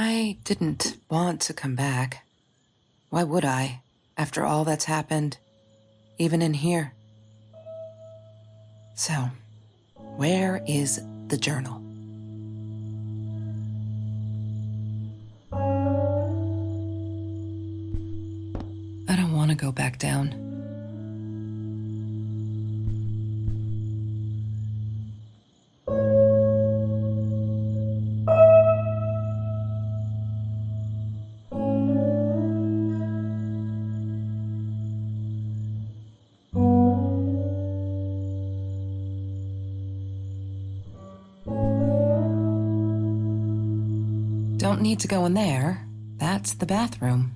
I didn't want to come back. Why would I, after all that's happened, even in here? So, where is the journal? I don't want to go back down. Don't need to go in there. That's the bathroom.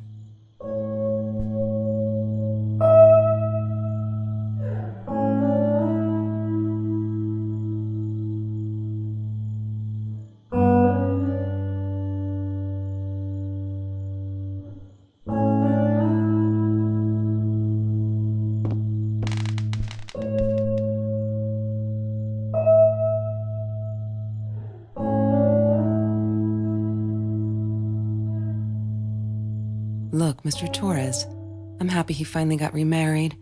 Look, Mr. Torres, I'm happy he finally got remarried.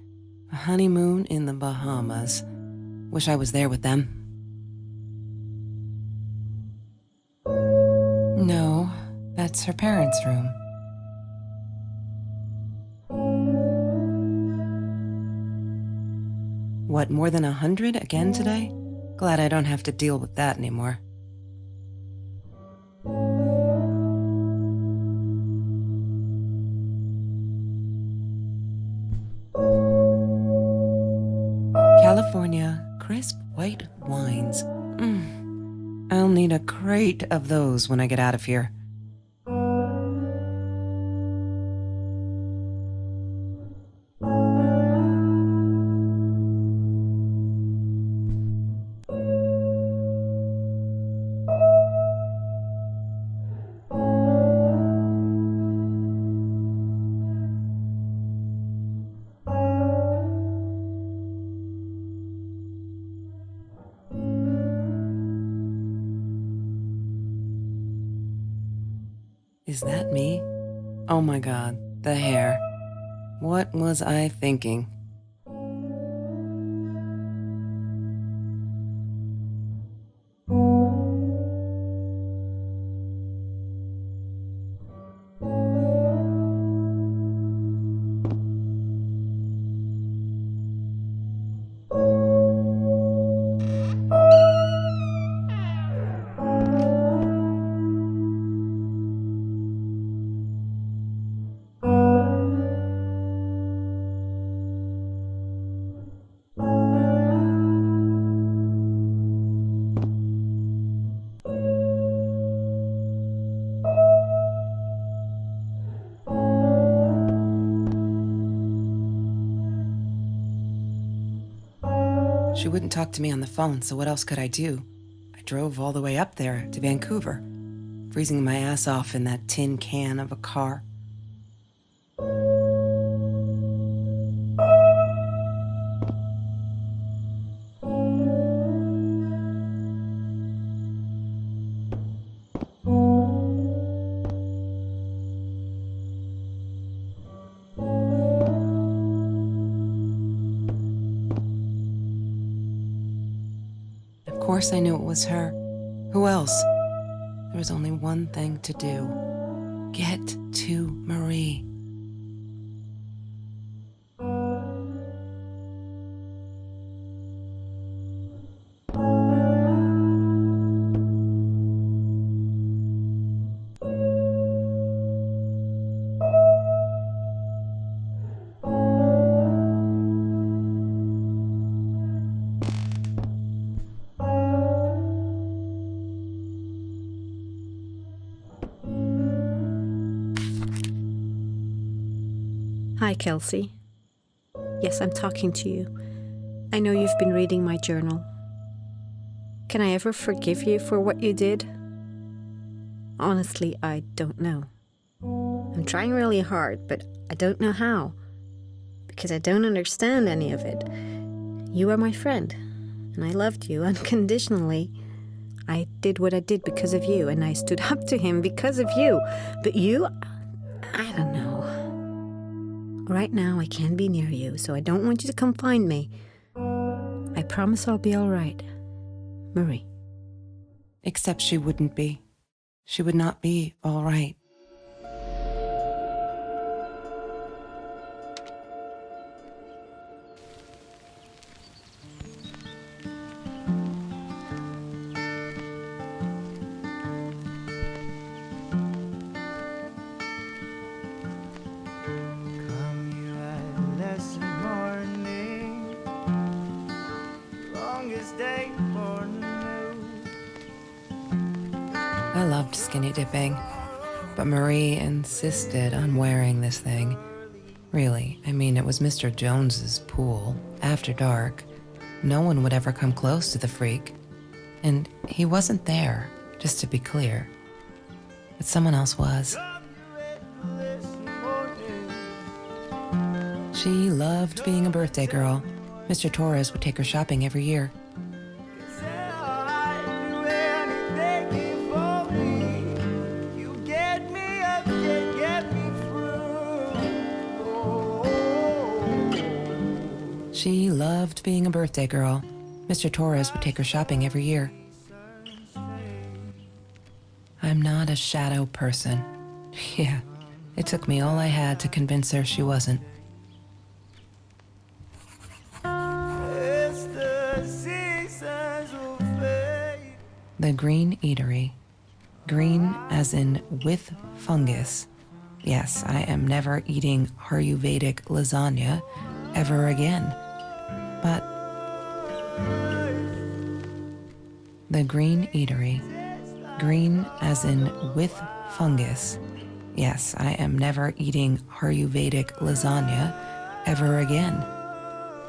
A honeymoon in the Bahamas. Wish I was there with them. No, that's her parents' room. What, more than 100 again today? Glad I don't have to deal with that anymore. California crisp white wines. I'll need a crate of those when I get out of here. Is that me? Oh my God, the hair. What was I thinking? She wouldn't talk to me on the phone, so what else could I do? I drove all the way up there to Vancouver, freezing my ass off in that tin can of a car. Of course I knew it was her. Who else? There was only one thing to do. Get to Marie. Hi, Kelsey. Yes, I'm talking to you. I know you've been reading my journal. Can I ever forgive you for what you did? Honestly, I don't know. I'm trying really hard, but I don't know how. Because I don't understand any of it. You are my friend, and I loved you unconditionally. I did what I did because of you, and I stood up to him because of you. But you, I don't know. Right now, I can't be near you, so I don't want you to come find me. I promise I'll be all right. Marie. Except she wouldn't be. She would not be all right. I loved skinny dipping, but Marie insisted on wearing this thing. Really, I mean, it was Mr. Jones's pool, after dark. No one would ever come close to the freak. And he wasn't there, just to be clear. But someone else was. She loved being a birthday girl. Mr. Torres would take her shopping every year. She loved being a birthday girl. Mr. Torres would take her shopping every year. I'm not a shadow person. Yeah, it took me all I had to convince her she wasn't. The Green Eatery. Green as in with fungus. Yes, I am never eating Ayurvedic lasagna ever again. But the Green Eatery. Green as in with fungus. Yes, I am never eating Ayurvedic lasagna ever again.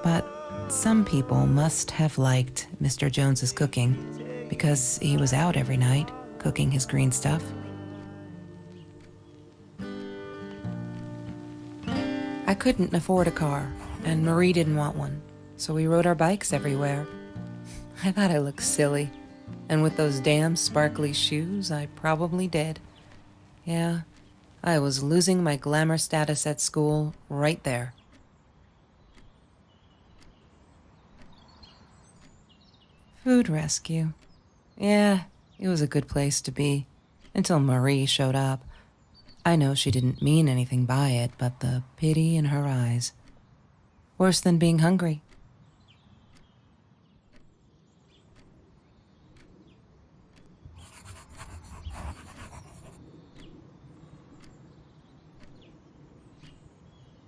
But some people must have liked Mr. Jones's cooking because he was out every night cooking his green stuff. I couldn't afford a car, and Marie didn't want one, so we rode our bikes everywhere. I thought I looked silly, and with those damn sparkly shoes, I probably did. Yeah, I was losing my glamour status at school right there. Food rescue. Yeah, it was a good place to be, until Marie showed up. I know she didn't mean anything by it, but the pity in her eyes. Worse than being hungry.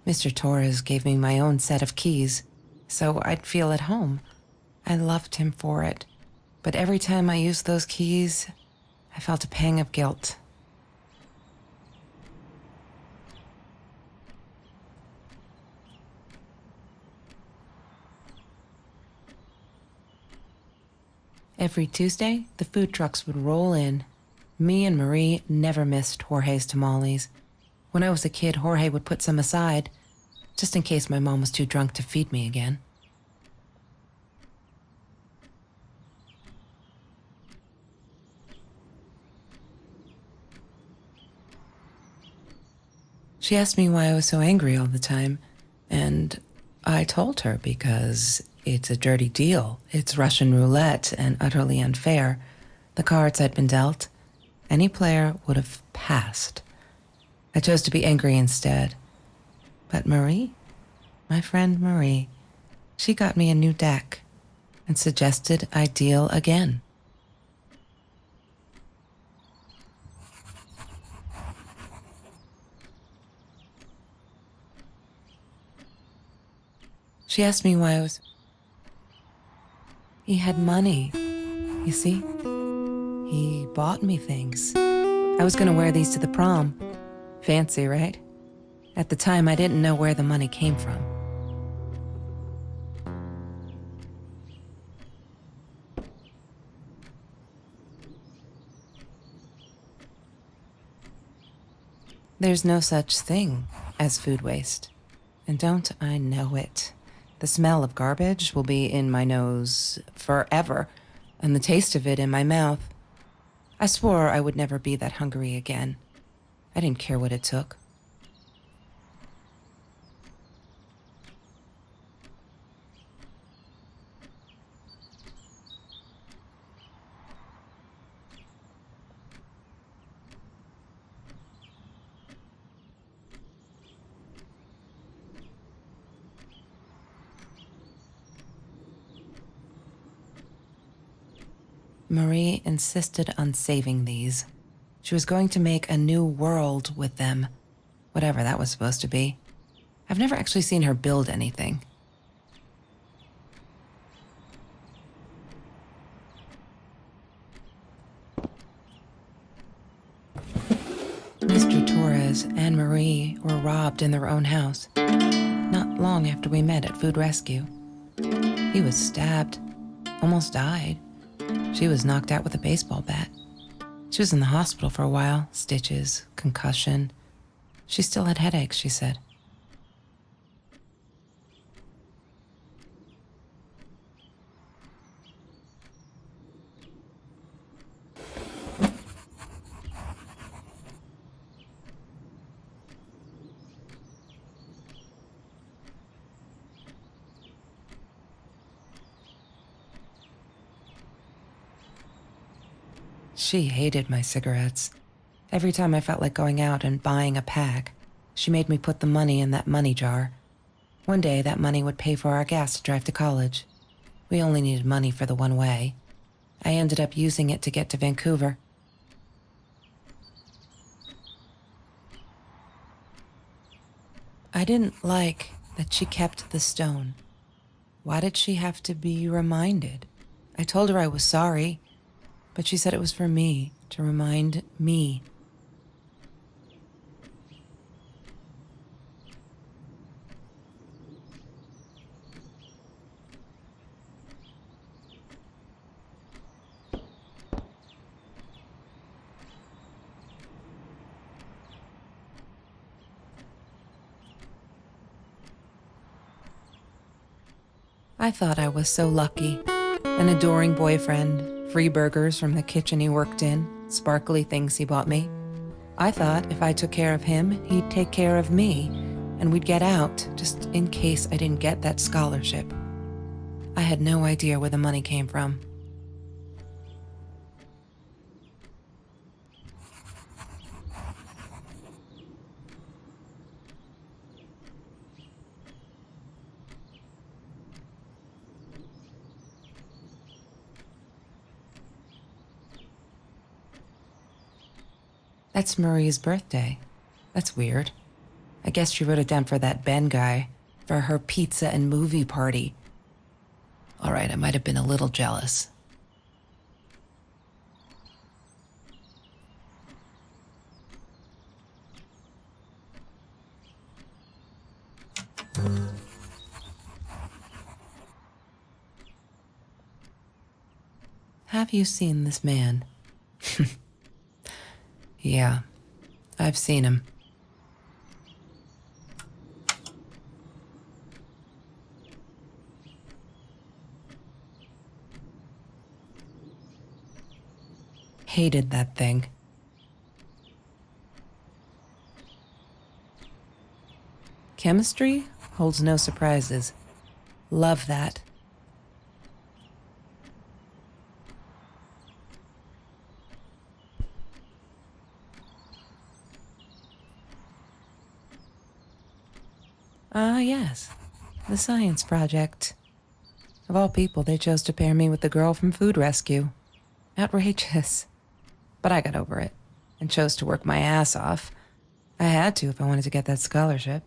Mr. Torres gave me my own set of keys, so I'd feel at home. I loved him for it, but every time I used those keys, I felt a pang of guilt. Every Tuesday, the food trucks would roll in. Me and Marie never missed Jorge's tamales. When I was a kid, Jorge would put some aside, just in case my mom was too drunk to feed me again. She asked me why I was so angry all the time, and I told her because it's a dirty deal. It's Russian roulette and utterly unfair. The cards I'd been dealt, any player would have passed. I chose to be angry instead. But Marie, my friend Marie, she got me a new deck and suggested I deal again. She asked me why I was... He had money, you see? He bought me things. I was gonna wear these to the prom. Fancy, right? At the time, I didn't know where the money came from. There's no such thing as food waste. And don't I know it? The smell of garbage will be in my nose forever. and the taste of it in my mouth. I swore I would never be that hungry again. I didn't care what it took. Marie insisted on saving these. She was going to make a new world with them, whatever that was supposed to be. I've never actually seen her build anything. Mr. Torres and Marie were robbed in their own house, not long after we met at Food Rescue. He was stabbed, almost died. She was knocked out with a baseball bat. She was in the hospital for a while, stitches, concussion. She still had headaches, she said. She hated my cigarettes. Every time I felt like going out and buying a pack, she made me put the money in that money jar. One day, that money would pay for our gas to drive to college. We only needed money for the one way. I ended up using it to get to Vancouver. I didn't like that she kept the stone. Why did she have to be reminded? I told her I was sorry, but she said it was for me, to remind me. I thought I was so lucky. An adoring boyfriend, free burgers from the kitchen he worked in, sparkly things he bought me. I thought if I took care of him, he'd take care of me, and we'd get out, just in case I didn't get that scholarship. I had no idea where the money came from. That's Marie's birthday. That's weird. I guess she wrote it down for that Ben guy, for her pizza and movie party. All right, I might have been a little jealous. Have you seen this man? Yeah, I've seen him. Hated that thing. Chemistry holds no surprises. Love that. Ah, yes. The science project. Of all people, they chose to pair me with the girl from Food Rescue. Outrageous. But I got over it and chose to work my ass off. I had to if I wanted to get that scholarship.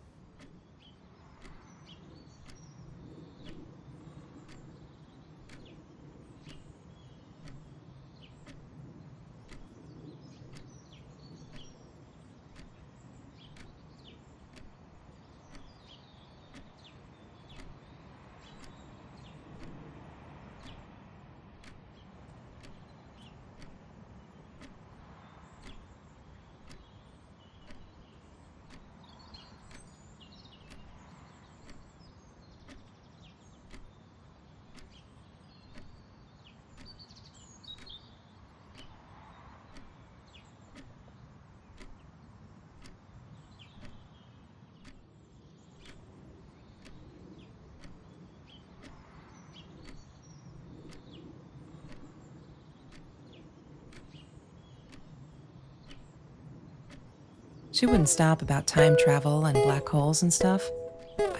She wouldn't stop about time travel and black holes and stuff.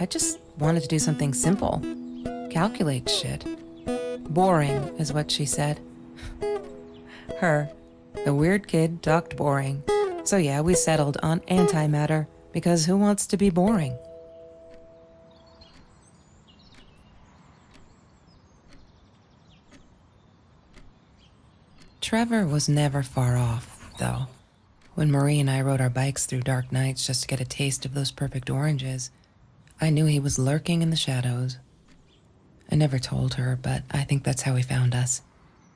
I just wanted to do something simple. Calculate shit. Boring is what she said. Her, the weird kid, talked boring. So yeah, we settled on antimatter, because who wants to be boring? Trevor was never far off, though. When Marie and I rode our bikes through dark nights just to get a taste of those perfect oranges, I knew he was lurking in the shadows. I never told her, but I think that's how he found us.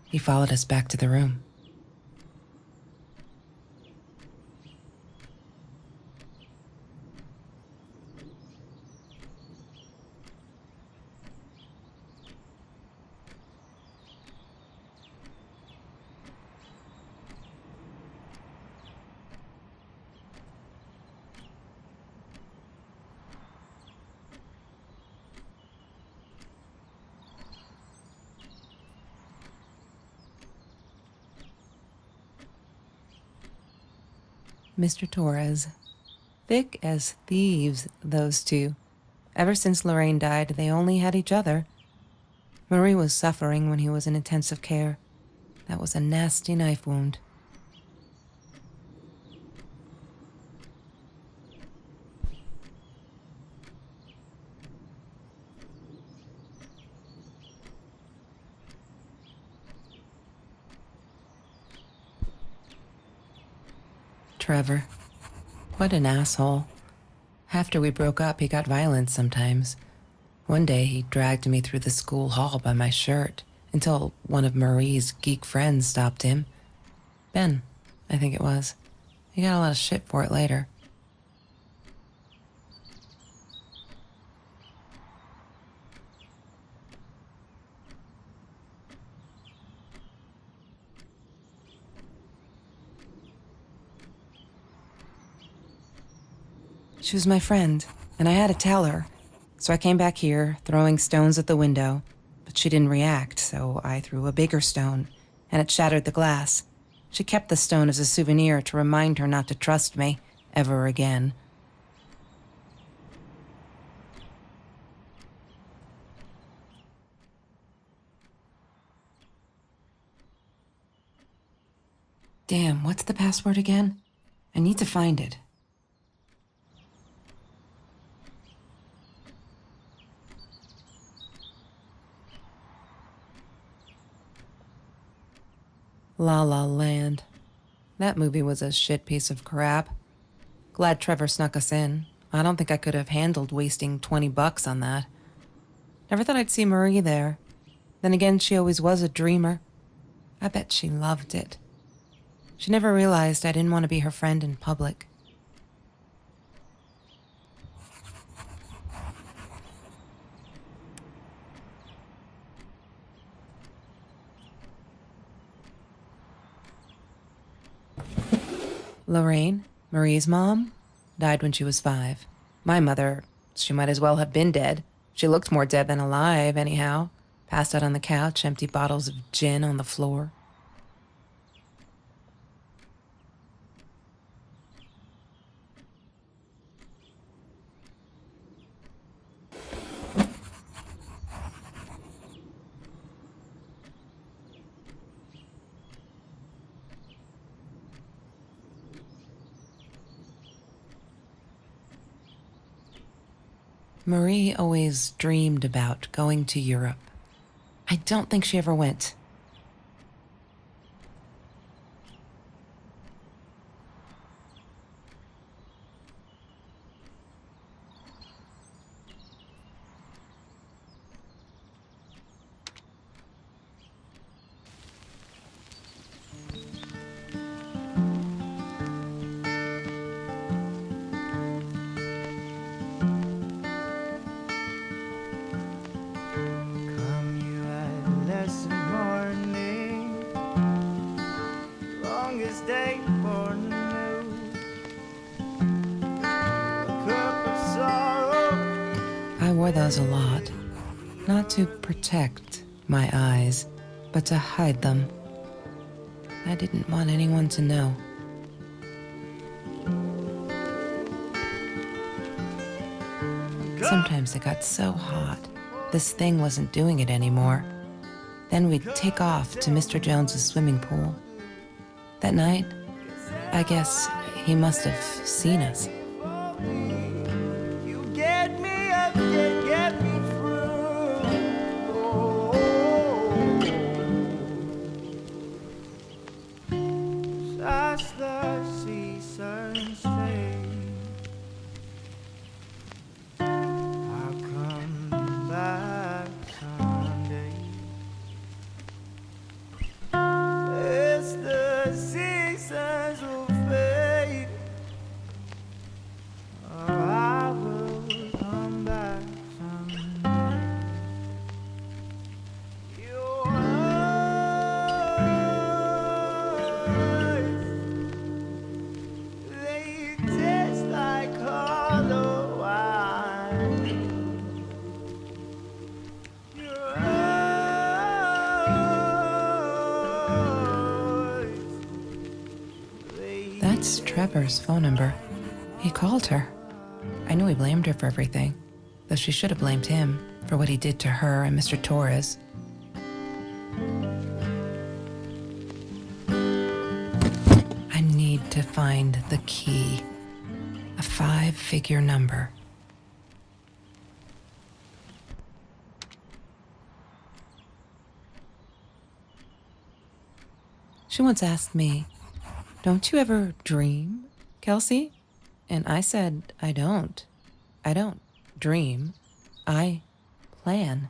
He followed us back to the room. Mr. Torres. Thick as thieves, those two. Ever since Lorraine died, they only had each other. Marie was suffering when he was in intensive care. That was a nasty knife wound. Trevor. What an asshole. After we broke up, he got violent sometimes. One day, he dragged me through the school hall by my shirt until one of Marie's geek friends stopped him. Ben, I think it was. He got a lot of shit for it later. She was my friend, and I had to tell her. So I came back here, throwing stones at the window, but she didn't react, so I threw a bigger stone, and it shattered the glass. She kept the stone as a souvenir to remind her not to trust me ever again. Damn, what's the password again? I need to find it. La La Land. That movie was a shit piece of crap. Glad Trevor snuck us in. I don't think I could have handled wasting $20 on that. Never thought I'd see Marie there. Then again, she always was a dreamer. I bet she loved it. She never realized I didn't want to be her friend in public. Lorraine, Marie's mom, died when she was 5. My mother, she might as well have been dead. She looked more dead than alive, anyhow. Passed out on the couch, empty bottles of gin on the floor. Marie always dreamed about going to Europe. I don't think she ever went. Come you adolescent morning, longest day for new. A cup of sorrow. I wore those a lot. Not to protect my eyes, but to hide them. I didn't want anyone to know. Sometimes it got so hot, this thing wasn't doing it anymore. Then we'd take off to Mr. Jones's swimming pool. That night, I guess he must have seen us. You get me up, get me through. As the seasons fade, I'll come back someday. As the seasons will fade, I will come back someday. Your eyes, they taste like hollow wine. Your eyes, they That's Trevor's phone number. He called her. I knew he blamed her for everything, though she should have blamed him for what he did to her and Mr. Torres. I need to find the key, a 5-figure number. She once asked me, "Don't you ever dream, Kelsey?" And I said, I don't. I don't dream. I plan.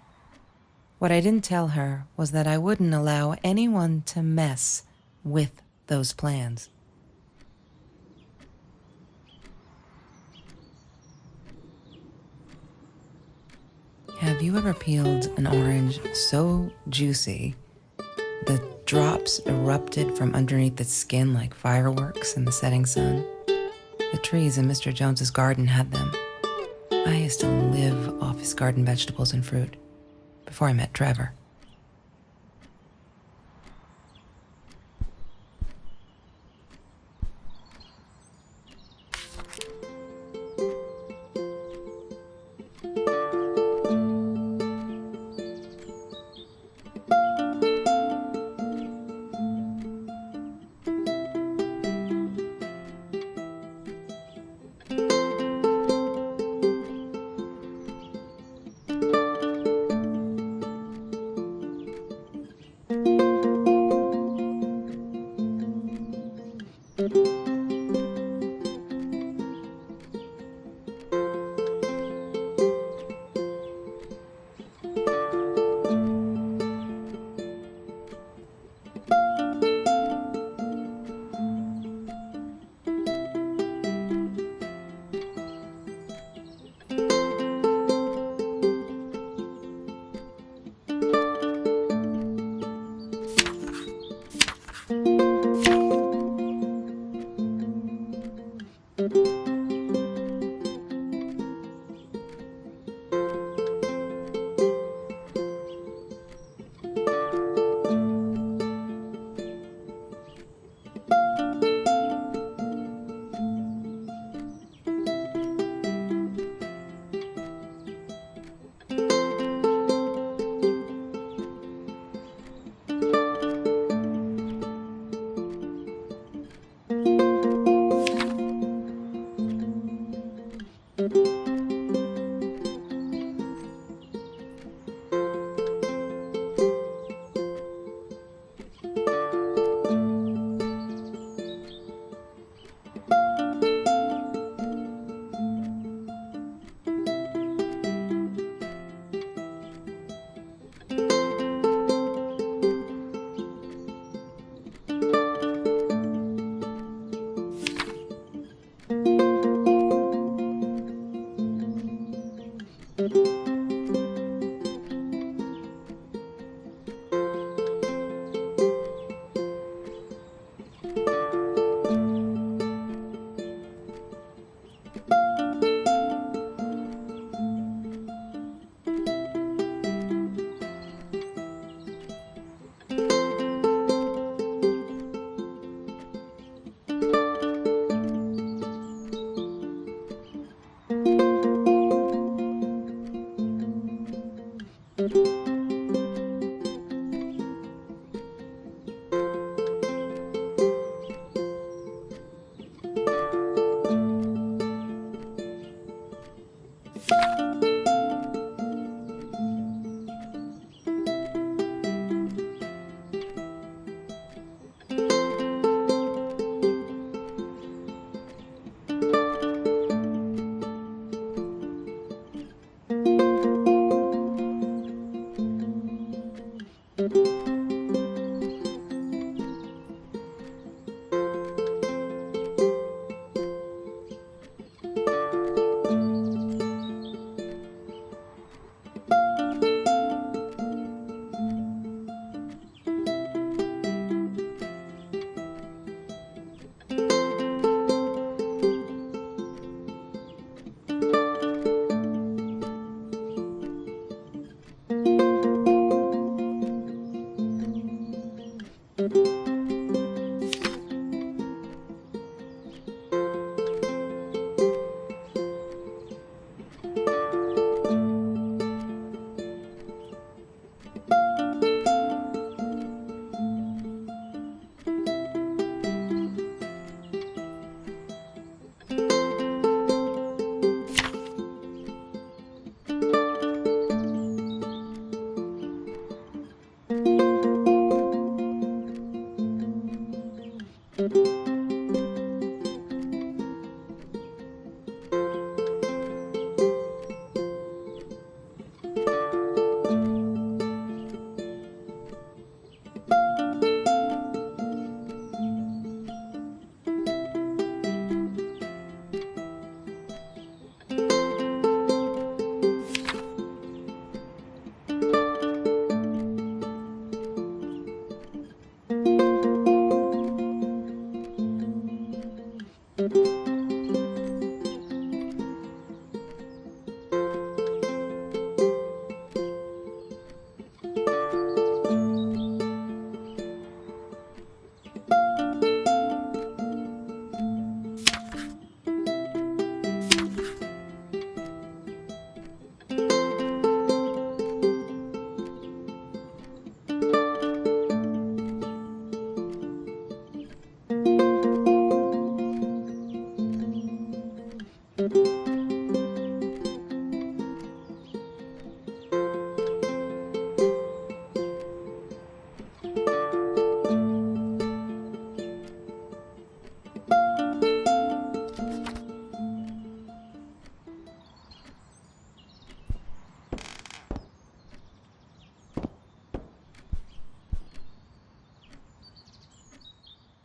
What I didn't tell her was that I wouldn't allow anyone to mess with those plans. Have you ever peeled an orange so juicy the drops erupted from underneath its skin like fireworks in the setting sun? The trees in Mr. Jones's garden had them. I used to live off his garden vegetables and fruit before I met Trevor.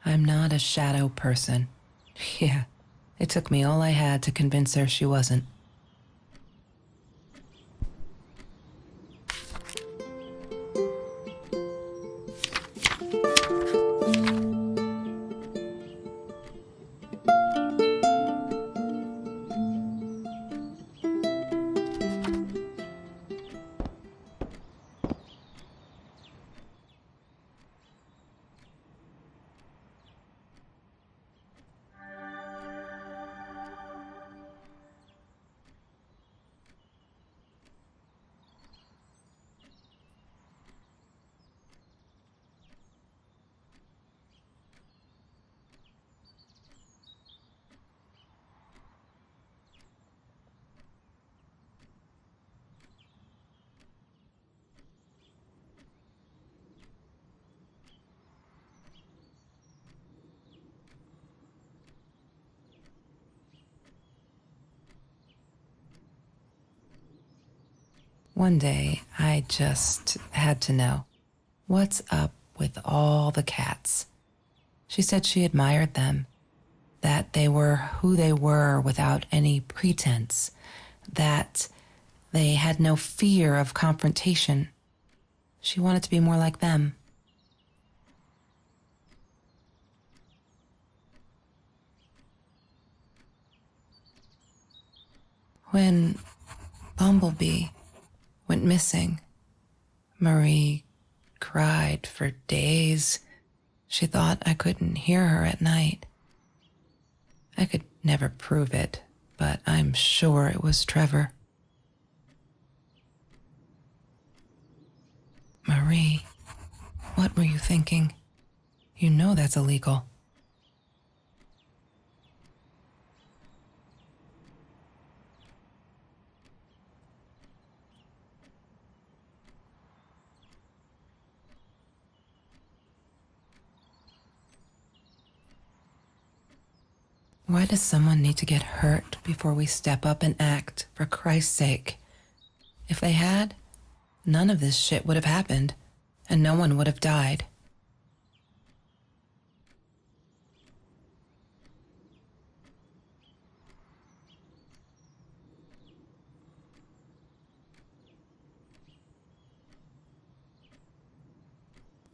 I'm not a shadow person. Yeah, it took me all I had to convince her she wasn't. One day, I just had to know, what's up with all the cats? She said she admired them, that they were who they were without any pretense, that they had no fear of confrontation. She wanted to be more like them. When Bumblebee went missing, Marie cried for days. She thought I couldn't hear her at night. I could never prove it, but I'm sure it was Trevor. Marie, what were you thinking? You know that's illegal. Why does someone need to get hurt before we step up and act, for Christ's sake? If they had, none of this shit would have happened, and no one would have died.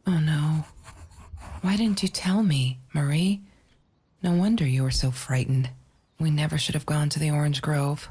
Oh no. Why didn't you tell me, Marie? No wonder you were so frightened. We never should have gone to the orange grove.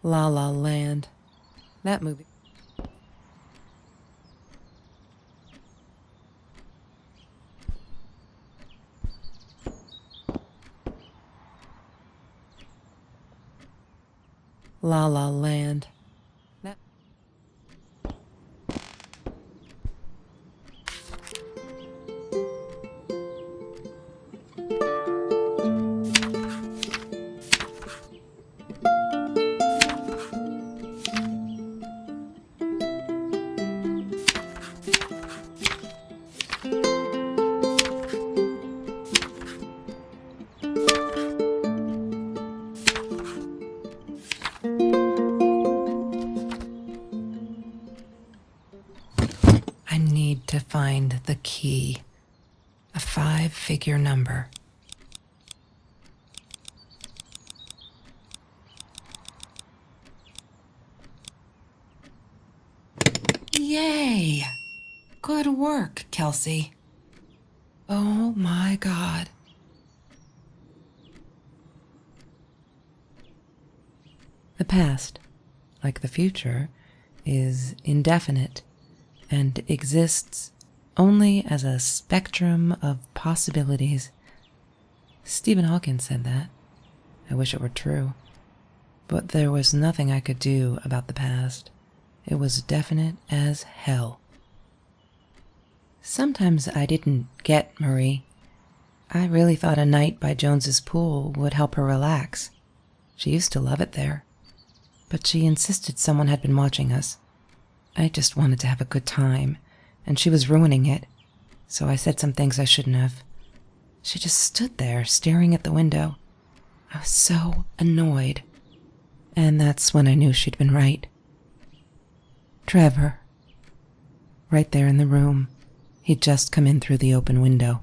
La La Land. That movie. La La Land. That. I need to find the key. A 5-figure number. Yay! Good work, Kelsey. Oh my God. The past, like the future, is indefinite and exists only as a spectrum of possibilities. Stephen Hawking said that. I wish it were true. But there was nothing I could do about the past. It was definite as hell. Sometimes I didn't get Marie. I really thought a night by Jones's pool would help her relax. She used to love it there. But she insisted someone had been watching us. I just wanted to have a good time, and she was ruining it, so I said some things I shouldn't have. She just stood there, staring at the window. I was so annoyed. And that's when I knew she'd been right. Trevor. Right there in the room. He'd just come in through the open window.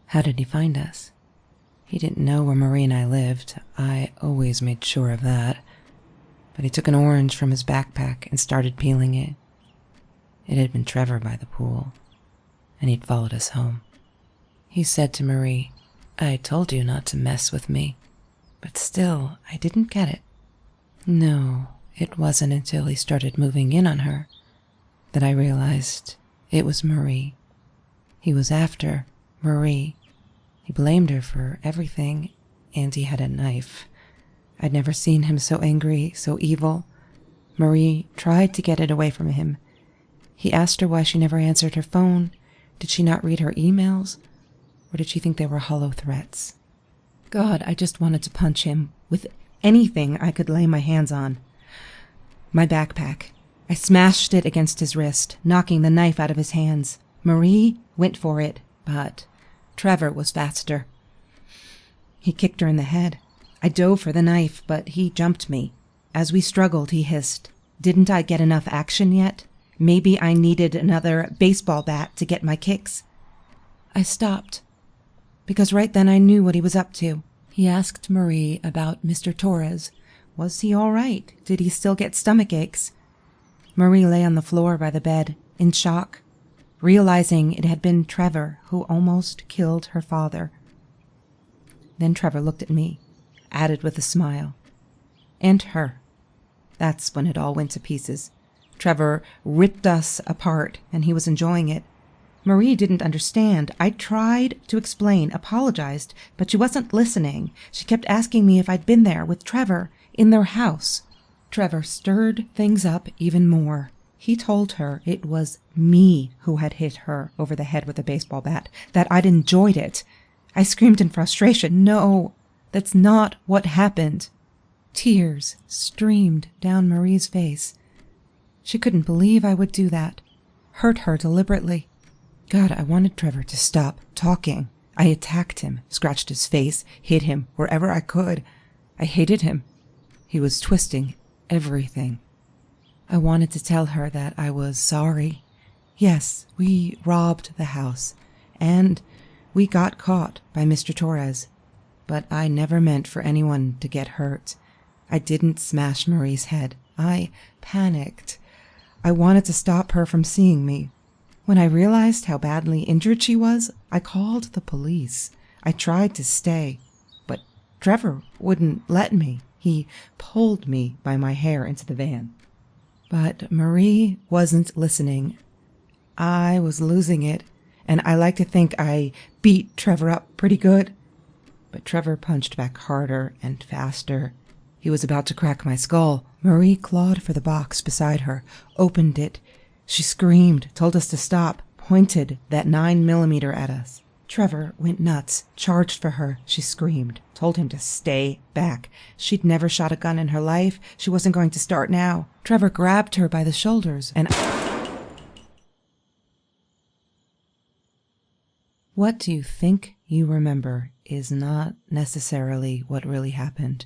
How did he find us? He didn't know where Marie and I lived. I always made sure of that. But he took an orange from his backpack and started peeling it. It had been Trevor by the pool, and he'd followed us home. He said to Marie, "I told you not to mess with me." But still, I didn't get it. No, it wasn't until he started moving in on her that I realized it was Marie. He was after Marie. He blamed her for everything, and he had a knife. I'd never seen him so angry, so evil. Marie tried to get it away from him. He asked her why she never answered her phone. Did she not read her emails? Or did she think they were hollow threats? God, I just wanted to punch him with anything I could lay my hands on. My backpack. I smashed it against his wrist, knocking the knife out of his hands. Marie went for it, but Trevor was faster. He kicked her in the head. I dove for the knife, but he jumped me. As we struggled, he hissed, "Didn't I get enough action yet? Maybe I needed another baseball bat to get my kicks." I stopped, because right then I knew what he was up to. He asked Marie about Mr. Torres. Was he all right? Did he still get stomach aches? Marie lay on the floor by the bed, in shock, realizing it had been Trevor who almost killed her father. Then Trevor looked at me, added with a smile, "And her." That's when it all went to pieces. Trevor ripped us apart, and he was enjoying it. Marie didn't understand. I tried to explain, apologized, but she wasn't listening. She kept asking me if I'd been there with Trevor in their house. Trevor stirred things up even more. He told her it was me who had hit her over the head with a baseball bat, that I'd enjoyed it. I screamed in frustration, "No, that's not what happened." Tears streamed down Marie's face. She couldn't believe I would do that, hurt her deliberately. God, I wanted Trevor to stop talking. I attacked him, scratched his face, hit him wherever I could. I hated him. He was twisting everything. I wanted to tell her that I was sorry. Yes, we robbed the house, and we got caught by Mr. Torres, but I never meant for anyone to get hurt. I didn't smash Marie's head. I panicked. I wanted to stop her from seeing me. When I realized how badly injured she was, I called the police. I tried to stay, but Trevor wouldn't let me. He pulled me by my hair into the van. But Marie wasn't listening. I was losing it, and I like to think I beat Trevor up pretty good. But Trevor punched back harder and faster. He was about to crack my skull. Marie clawed for the box beside her, opened it. She screamed, told us to stop, pointed that 9mm at us. Trevor went nuts, charged for her. She screamed, told him to stay back. She'd never shot a gun in her life. She wasn't going to start now. Trevor grabbed her by the shoulders and... What you think you remember is not necessarily what really happened,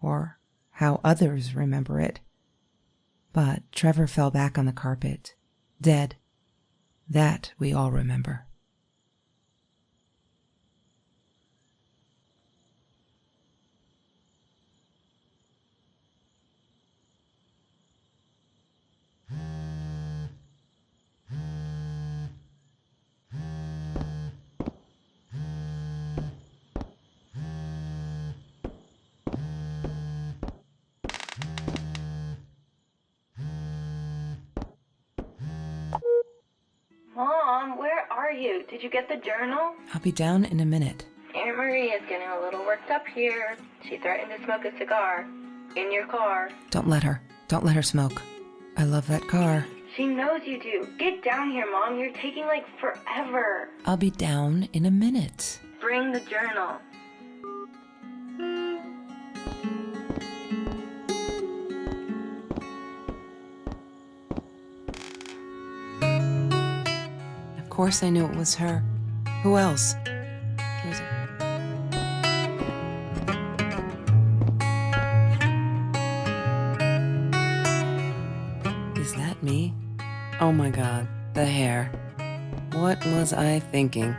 or how others remember it. But Trevor fell back on the carpet, dead. That we all remember. Mom, where are you? Did you get the journal? I'll be down in a minute. Aunt Marie is getting a little worked up here. She threatened to smoke a cigar. In your car. Don't let her. Don't let her smoke. I love that car. She knows you do. Get down here, Mom. You're taking like forever. I'll be down in a minute. Bring the journal. Of course I knew it was her. Who else? Where's it? Is that me? Oh my God, the hair. What was I thinking?